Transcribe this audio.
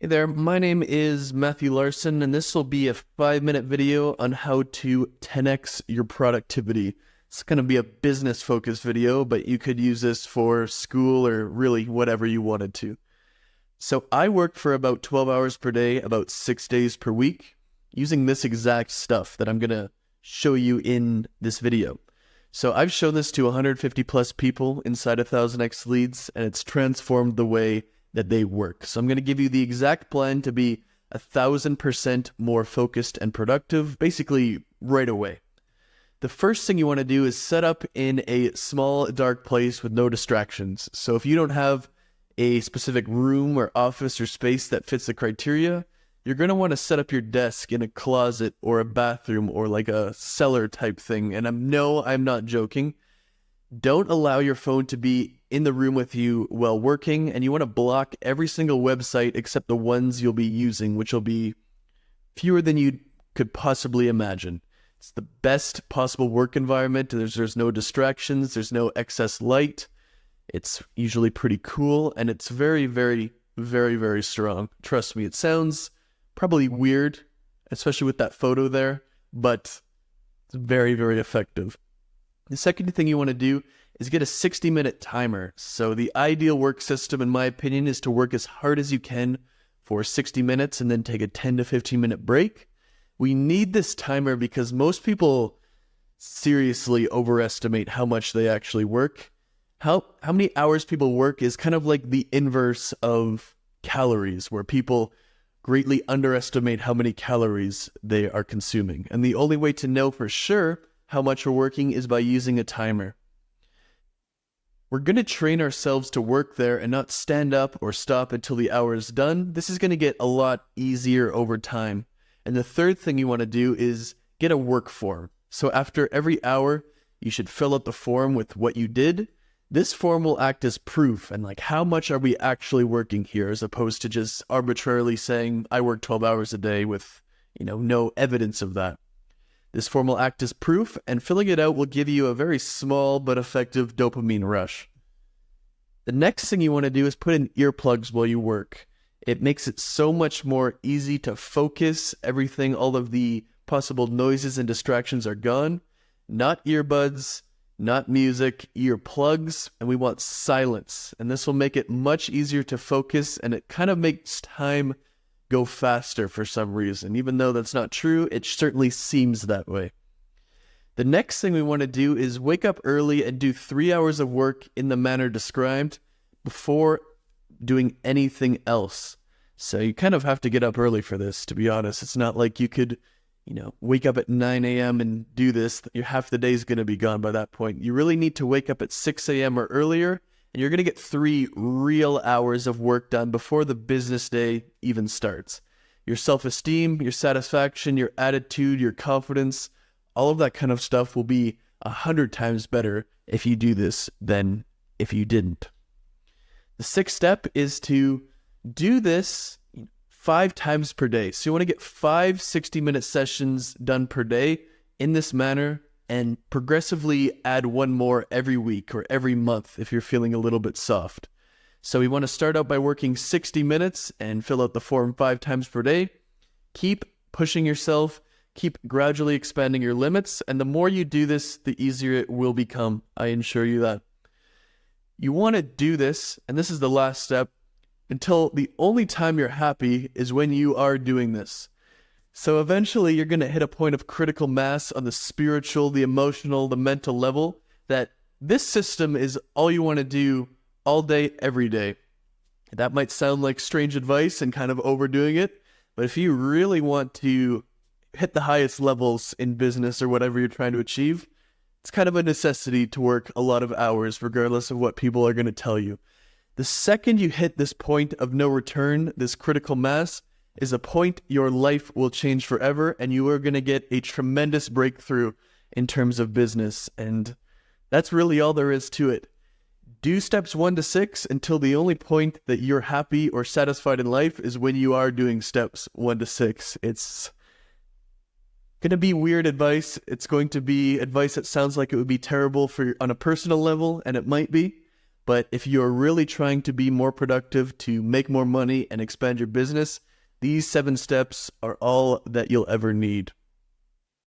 Hey there, my name is Matthew Larson, and this will be a 5-minute video on how to 10x your productivity. It's going to be a business-focused video, but you could use this for school or really whatever you wanted to. So I work for about 12 hours per day, about 6 days per week, using this exact stuff that I'm going to show you in this video. So I've shown this to 150 plus people inside 1000x leads, and it's transformed the way that they work. So I'm going to give you the exact plan to be 1000% more focused and productive, basically right away. The first thing you want to do is set up in a small, dark place with no distractions. So if you don't have a specific room or office or space that fits the criteria, you're going to want to set up your desk in a closet or a bathroom or like a cellar type thing. And I'm not joking. Don't allow your phone to be in the room with you while working, and you want to block every single website except the ones you'll be using, which will be fewer than you could possibly imagine. It's the best possible work environment. There's no distractions. There's no excess light. It's usually pretty cool, and it's very, very, very, very strong. Trust me, it sounds probably weird, especially with that photo there, but it's very, very effective. The second thing you want to do is get a 60-minute timer. So the ideal work system, in my opinion, is to work as hard as you can for 60 minutes and then take a 10 to 15-minute break. We need this timer because most people seriously overestimate how much they actually work. How many hours people work is kind of like the inverse of calories, where people greatly underestimate how many calories they are consuming. And the only way to know for sure how much we're working is by using a timer. We're going to train ourselves to work there and not stand up or stop until the hour is done. This is going to get a lot easier over time. And the third thing you want to do is get a work form. So after every hour, you should fill out the form with what you did. This form will act as proof and like how much are we actually working here, as opposed to just arbitrarily saying I work 12 hours a day with, no evidence of that. This form will act as proof, and filling it out will give you a very small but effective dopamine rush. The next thing you want to do is put in earplugs while you work. It makes it so much more easy to focus. Everything, all of the possible noises and distractions are gone. Not earbuds, not music, earplugs, and we want silence. And this will make it much easier to focus, and it kind of makes time go faster for some reason. Even though that's not true, it certainly seems that way. The next thing we want to do is wake up early and do 3 hours of work in the manner described before doing anything else. So you kind of have to get up early for this, to be honest. It's not like you could, wake up at 9 a.m. and do this. Half the day is going to be gone by that point. You really need to wake up at 6 a.m. or earlier, and you're going to get 3 real hours of work done before the business day even starts. Your self-esteem, your satisfaction, your attitude, your confidence, all of that kind of stuff will be 100 times better if you do this than if you didn't. The sixth step is to do this 5 times per day. So you want to get 5 60-minute sessions done per day in this manner, and progressively add one more every week or every month if you're feeling a little bit soft. So we want to start out by working 60 minutes and fill out the form 5 times per day. Keep pushing yourself, keep gradually expanding your limits, and the more you do this, the easier it will become. I assure you that. You want to do this, and this is the last step, until the only time you're happy is when you are doing this. So eventually you're going to hit a point of critical mass on the spiritual, the emotional, the mental level, that this system is all you want to do all day, every day. That might sound like strange advice and kind of overdoing it, but if you really want to hit the highest levels in business or whatever you're trying to achieve, it's kind of a necessity to work a lot of hours, regardless of what people are going to tell you. The second you hit this point of no return, this critical mass, is a point your life will change forever, and you are going to get a tremendous breakthrough in terms of business. And that's really all there is to it. Do steps 1 to 6 until the only point that you're happy or satisfied in life is when you are doing steps 1 to 6. It's going to be weird advice. It's going to be advice that sounds like it would be terrible on a personal level, and it might be. But if you're really trying to be more productive, to make more money and expand your business, these 7 steps are all that you'll ever need.